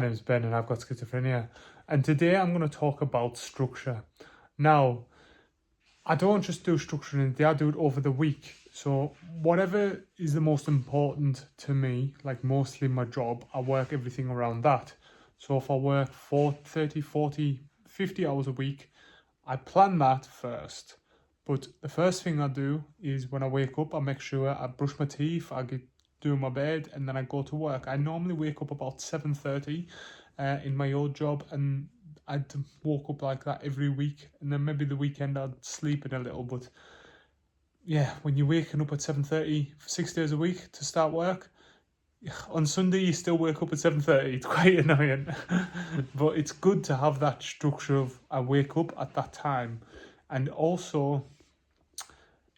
My name's Ben and I've got schizophrenia. And today I'm going to talk about structure. Now, I don't just do structure in the day, I do it over the week. So whatever is the most important to me, like mostly my job, I work everything around that. So if I work 30, 40, 50 hours a week, I plan that first. But the first thing I do is when I wake up, I make sure I brush my teeth, I do my bed, and then I go to work. I normally wake up about 7:30 in my old job, and I'd woke up like that every week, and then maybe the weekend I'd sleep in a little. But yeah, when you're waking up at 7:30 6 days a week to start work, on Sunday you still wake up at 7:30. It's quite annoying. But it's good to have that structure of I wake up at that time. And also,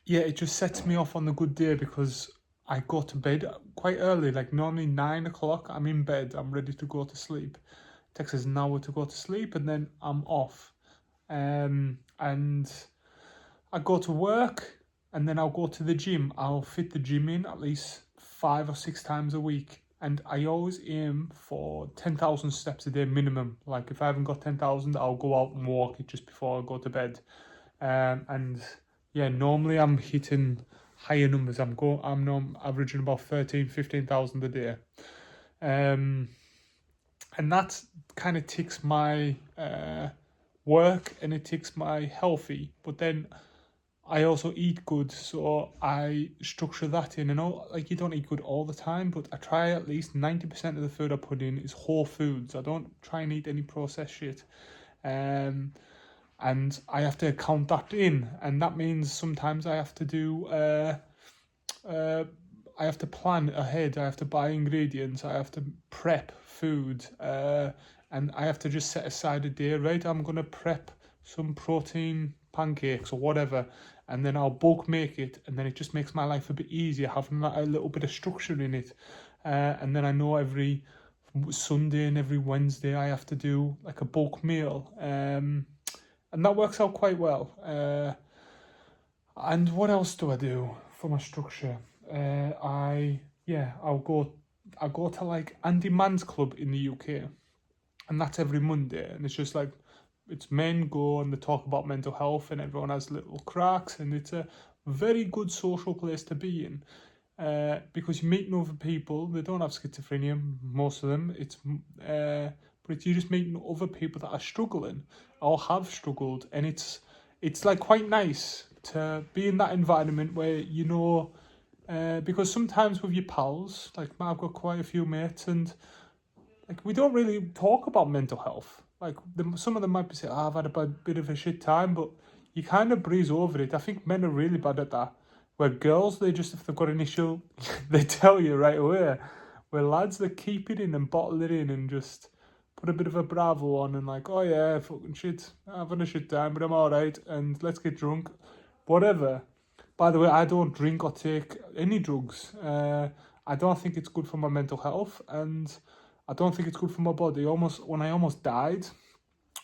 yeah, it just sets me off on the good day because I go to bed quite early, like normally 9 o'clock. I'm in bed, I'm ready to go to sleep. It takes us an hour to go to sleep, and then I'm off. And I go to work, and then I'll go to the gym. I'll fit the gym in at least 5 or 6 times a week. And I always aim for 10,000 steps a day minimum. Like if I haven't got 10,000, I'll go out and walk it just before I go to bed. And yeah, normally I'm hitting higher numbers. I'm averaging about 15,000 a day. And that kind of ticks my work and it ticks my healthy. But then I also eat good, so I structure that in. Like you don't eat good all the time, but I try at least 90% of the food I put in is whole foods. I don't try and eat any processed shit. And I have to count that in, and that means sometimes I have to do I have to plan ahead. I have to buy ingredients. I have to prep food, and I have to just set aside a day. Right, I'm gonna prep some protein pancakes or whatever, and then I'll bulk make it, and then it just makes my life a bit easier having that a little bit of structure in it. And then I know every Sunday and every Wednesday I have to do like a bulk meal. And that works out quite well. And what else do I do for my structure? I'll go to like Andy Mann's club in the UK, and that's every Monday, and it's just like it's men go and they talk about mental health, and everyone has little cracks, and it's a very good social place to be in. Because you're meeting other people, they don't have schizophrenia, most of them. But you're just meeting other people that are struggling or have struggled, and it's like quite nice to be in that environment where because sometimes with your pals, like I've got quite a few mates, and like we don't really talk about mental health. Like some of them might be saying, I've had a bit of a shit time, but you kind of breeze over it. I think men are really bad at that. Where girls, they just, if they've got an issue, they tell you right away. Where lads, they keep it in and bottle it in and just put a bit of a bravo on and like, oh yeah, fucking shit, I'm having a shit time, but I'm alright, and let's get drunk. Whatever. By the way, I don't drink or take any drugs. I don't think it's good for my mental health, and I don't think it's good for my body. When I almost died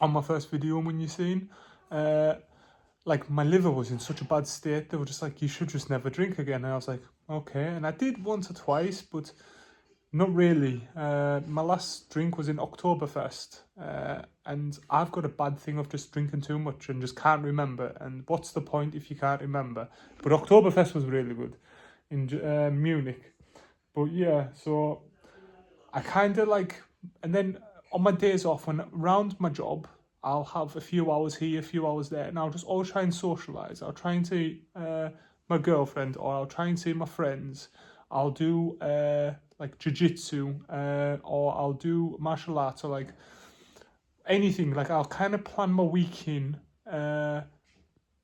on my first video when you seen, like my liver was in such a bad state, they were just like, you should just never drink again. And I was like, okay. And I did once or twice, but not really. My last drink was in Oktoberfest, and I've got a bad thing of just drinking too much and just can't remember. And what's the point if you can't remember? But Oktoberfest was really good in Munich. But yeah, so I kind of like, and then on my days off, when around my job, I'll have a few hours here, a few hours there, and I'll just always try and socialise. I'll try and see my girlfriend, or I'll try and see my friends. I'll do like jiu-jitsu, or I'll do martial arts, or like anything. Like I'll kind of plan my week in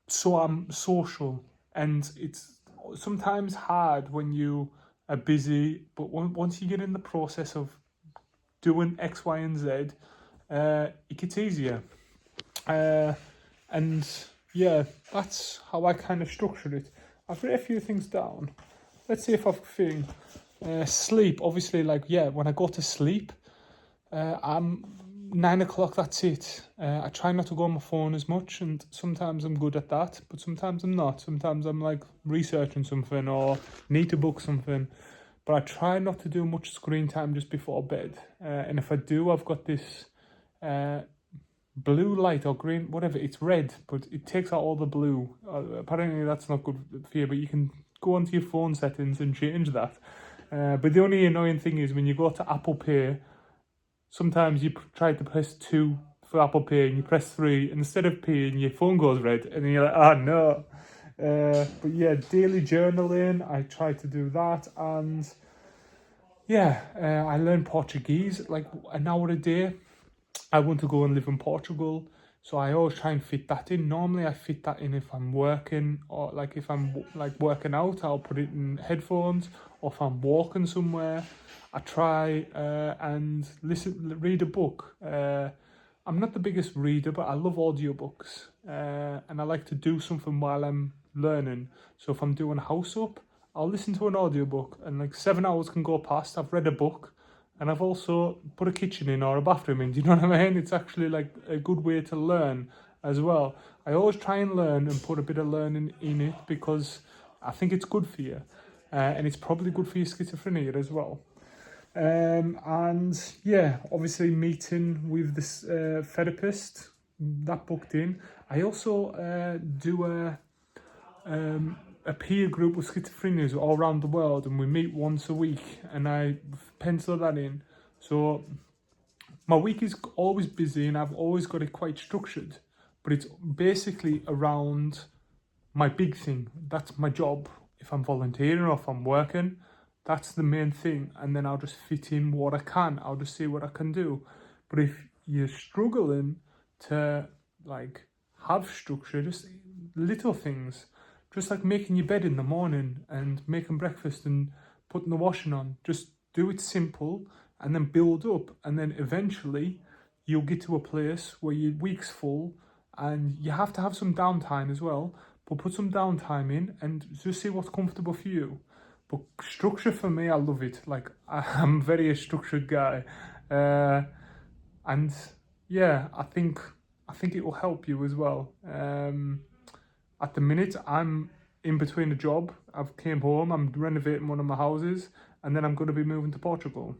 so I'm social. And it's sometimes hard when you are busy, but once you get in the process of doing X, Y, and Z, it gets easier. And yeah, that's how I kind of structured it. I've written a few things down. Let's see if I've thing. Sleep, obviously, like, yeah, when I go to sleep, I'm 9 o'clock, that's it. I try not to go on my phone as much, and sometimes I'm good at that, but sometimes I'm not. Sometimes I'm like researching something or need to book something. but I try not to do much screen time just before bed. And if I do, I've got this blue light or green, whatever, it's red, but it takes out all the blue. Apparently that's not good for you, but you can go onto your phone settings and change that. But the only annoying thing is when you go to Apple Pay, sometimes you try to press 2 for Apple Pay and you press 3, and instead of paying, your phone goes red, and then you're like, oh no. But yeah, daily journaling, I try to do that, and yeah, I learn Portuguese like an hour a day. I want to go and live in Portugal, so I always try and fit that in. Normally I fit that in if I'm working, or like if I'm like working out, I'll put it in headphones, or if I'm walking somewhere, I try and read a book. I'm not the biggest reader, but I love audiobooks, and I like to do something while I'm learning. So if I'm doing house up, I'll listen to an audiobook, and like 7 hours can go past, I've read a book, and I've also put a kitchen in or a bathroom in. Do you know what I mean? It's actually like a good way to learn as well. I always try and learn and put a bit of learning in it because I think it's good for you. And it's probably good for your schizophrenia as well. And yeah, obviously meeting with this therapist, that booked in. I also do a peer group with schizophrenias all around the world, and we meet once a week, and I pencil that in. So my week is always busy and I've always got it quite structured, but it's basically around my big thing. That's my job. If I'm volunteering or if I'm working, that's the main thing, and then I'll just fit in what I can. I'll just see what I can do. But if you're struggling to like have structure, just little things, just like making your bed in the morning and making breakfast and putting the washing on. Just do it simple and then build up. And then eventually you'll get to a place where your week's full, and you have to have some downtime as well. But put some downtime in and just see what's comfortable for you. But structure for me, I love it. Like I'm very a structured guy. And yeah, I think it will help you as well. At the minute, I'm in between a job. I've came home, I'm renovating one of my houses, and then I'm going to be moving to Portugal.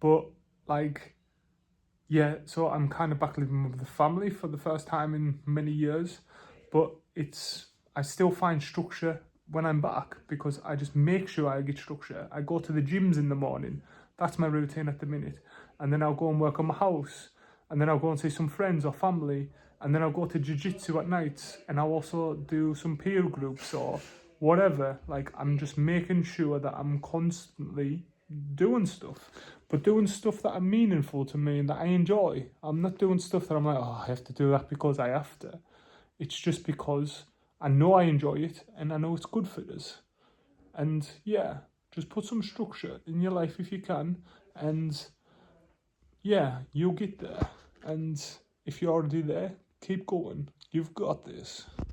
But like, yeah, so I'm kind of back living with the family for the first time in many years. But I still find structure when I'm back because I just make sure I get structure. I go to the gyms in the morning. That's my routine at the minute. And then I'll go and work on my house. And then I'll go and see some friends or family. And then I'll go to jiu-jitsu at night, and I'll also do some peer groups or whatever. Like, I'm just making sure that I'm constantly doing stuff, but doing stuff that are meaningful to me and that I enjoy. I'm not doing stuff that I'm like, oh, I have to do that because I have to. It's just because I know I enjoy it and I know it's good for us. And yeah, just put some structure in your life if you can, and yeah, you'll get there. And if you're already there, keep going. You've got this.